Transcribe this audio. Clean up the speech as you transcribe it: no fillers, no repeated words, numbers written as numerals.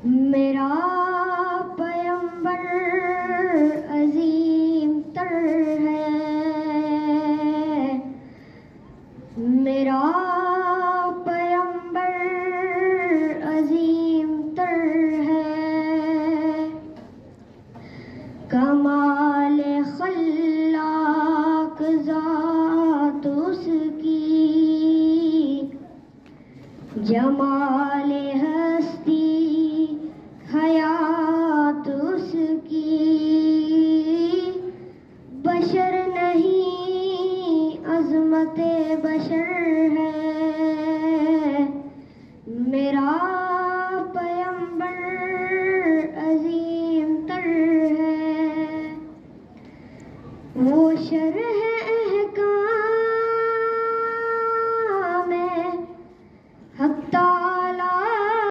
میرا پیمبر عظیم تر ہے، میرا پیمبر عظیم تر ہے، کمال خلاق ذات اس کی، جمال ہستی حیات اس کی، بشر نہیں عظمت بشر ہے، میرا پیمبر عظیم تر ہے، وہ شرح